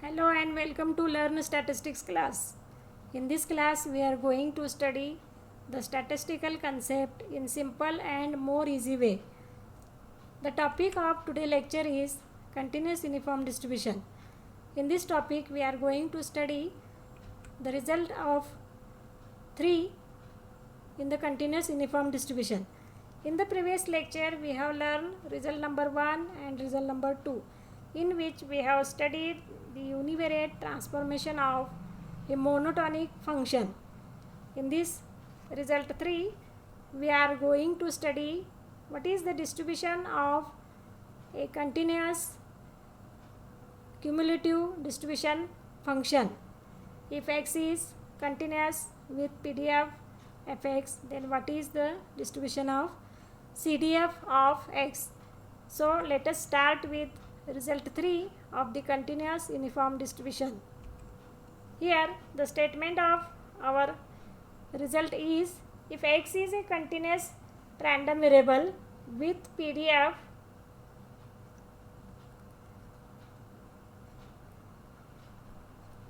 Hello and welcome to Learn Statistics class. In this class we are going to study the statistical concept in simple and more easy way. The topic of today's lecture is continuous uniform distribution. In this topic we are going to study the result of 3 in the continuous uniform distribution. In the previous lecture we have learned result number 1 and result number 2, in which we have studied the univariate transformation of a monotonic function. In this result 3 we are going to study what is the distribution of a continuous cumulative distribution function. If x is continuous with PDF fx, then what is the distribution of CDF of x? So let us start with result 3 of the continuous uniform distribution. Here the statement of our result is, if x is a continuous random variable with PDF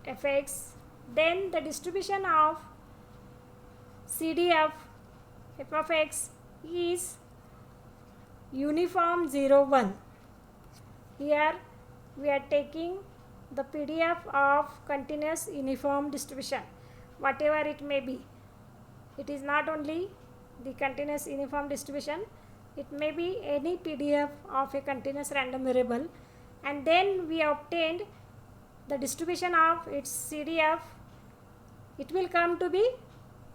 fx, then the distribution of CDF f of x is uniform 0 1. Here we are taking the PDF of continuous uniform distribution, whatever it may be. It is not only the continuous uniform distribution, it may be any PDF of a continuous random variable, and then we obtained the distribution of its CDF. It will come to be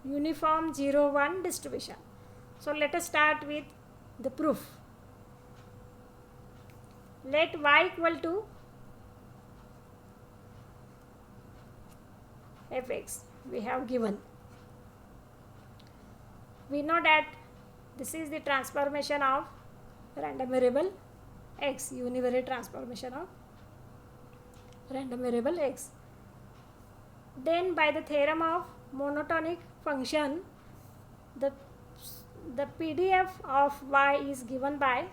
uniform 0 1 distribution. So let us start with the proof. Let y equal to fx we have given. We know that this is the transformation of random variable x, univariate transformation of random variable x. Then by the theorem of monotonic function, the PDF of y is given by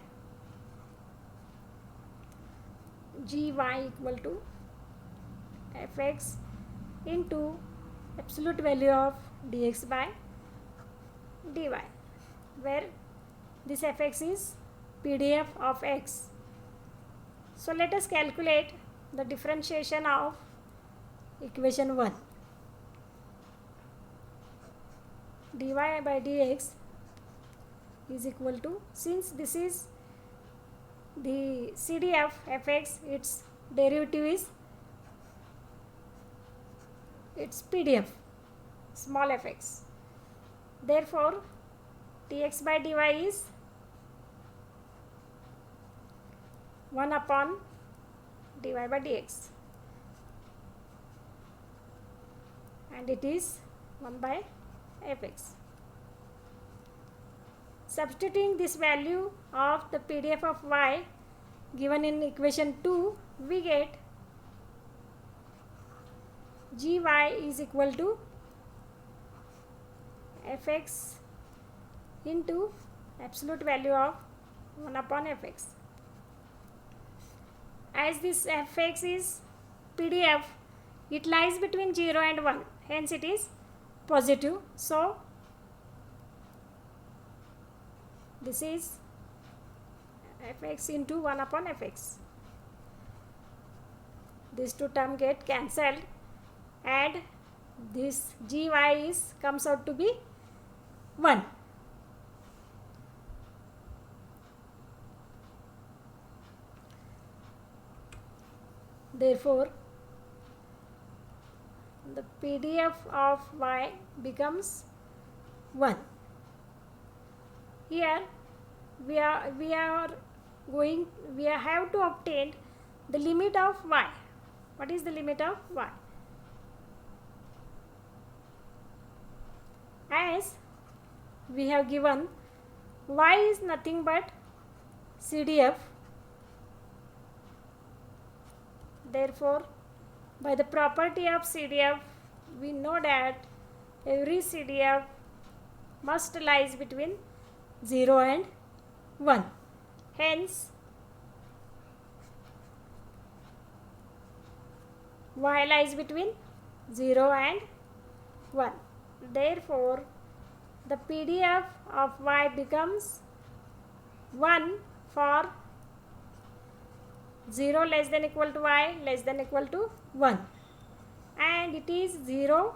gy equal to fx into absolute value of dx by dy, where this fx is PDF of x. So let us calculate the differentiation of equation 1. dy by dx is equal to, since this is the CDF fx, its derivative is its PDF small fx. Therefore dx by dy is 1 upon dy by dx, and it is 1 by fx. Substituting this value of the PDF of y given in equation 2, we get gy is equal to fx into absolute value of 1 upon fx. As this fx is PDF, it lies between 0 and 1, hence it is positive. So this is fx into 1 upon fx. These two terms get cancelled, and this gy is comes out to be 1. Therefore the PDF of y becomes 1. Here we have to obtain the limit of y. What is the limit of y? As we have given, y is nothing but CDF. Therefore by the property of CDF, we know that every CDF must lies between 0 and 1. Hence y lies between 0 and 1. Therefore, the PDF of y becomes 1 for 0 less than equal to y less than equal to 1, and it is 0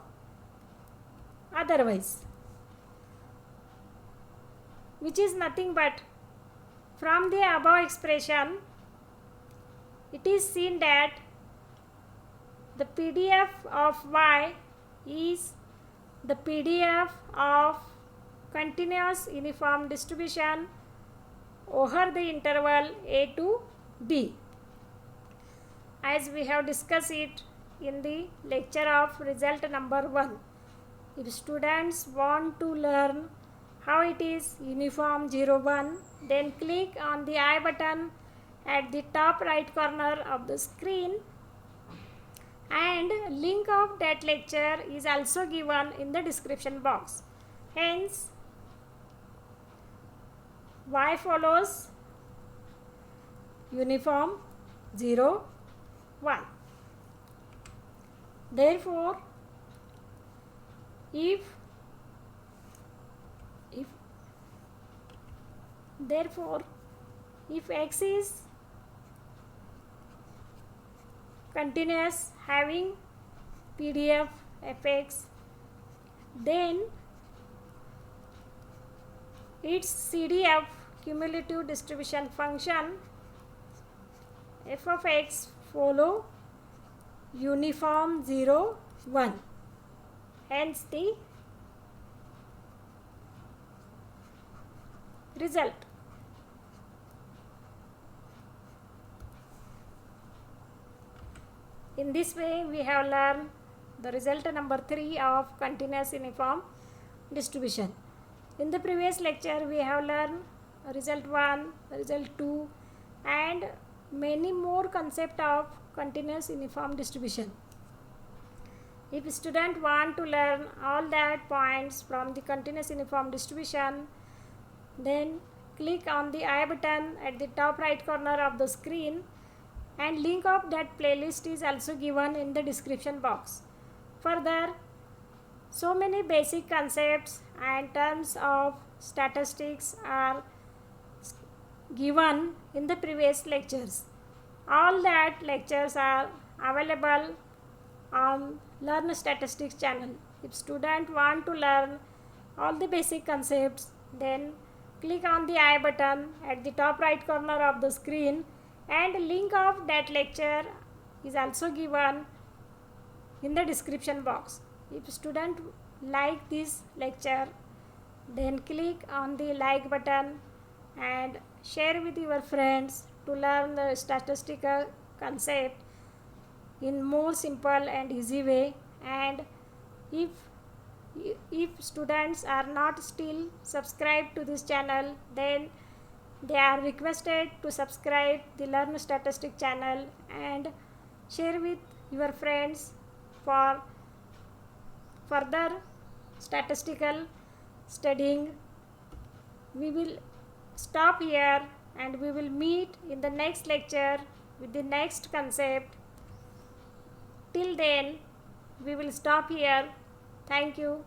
otherwise, which is nothing but from the above expression it is seen that the PDF of y is the PDF of continuous uniform distribution over the interval a to b, as we have discussed it in the lecture of result number 1. If students want to learn how it is uniform 0 1, then click on the I button at the top right corner of the screen, and link of that lecture is also given in the description box. Hence, y follows uniform 0 1. Therefore, if x is continuous having PDF fx, then its CDF cumulative distribution function f of x follow uniform 0 1. Hence the result. In this way, we have learned the result number 3 of continuous uniform distribution. In the previous lecture, we have learned result 1, result 2, and many more concepts of continuous uniform distribution. If student want to learn all that points from the continuous uniform distribution, then click on the I button at the top right corner of the screen, and link of that playlist is also given in the description box. Further, so many basic concepts and terms of statistics are given in the previous lectures. All that lectures are available on Learn Statistics channel. If student want to learn all the basic concepts, then click on the I button at the top right corner of the screen, and link of that lecture is also given in the description box. If student like this lecture, then click on the like button and share with your friends to learn the statistical concept in more simple and easy way. And if students are not still subscribed to this channel, then they are requested to subscribe the Learn Statistics channel and share with your friends for further statistical studying. We will stop here and we will meet in the next lecture with the next concept. Till then, we will stop here. Thank you.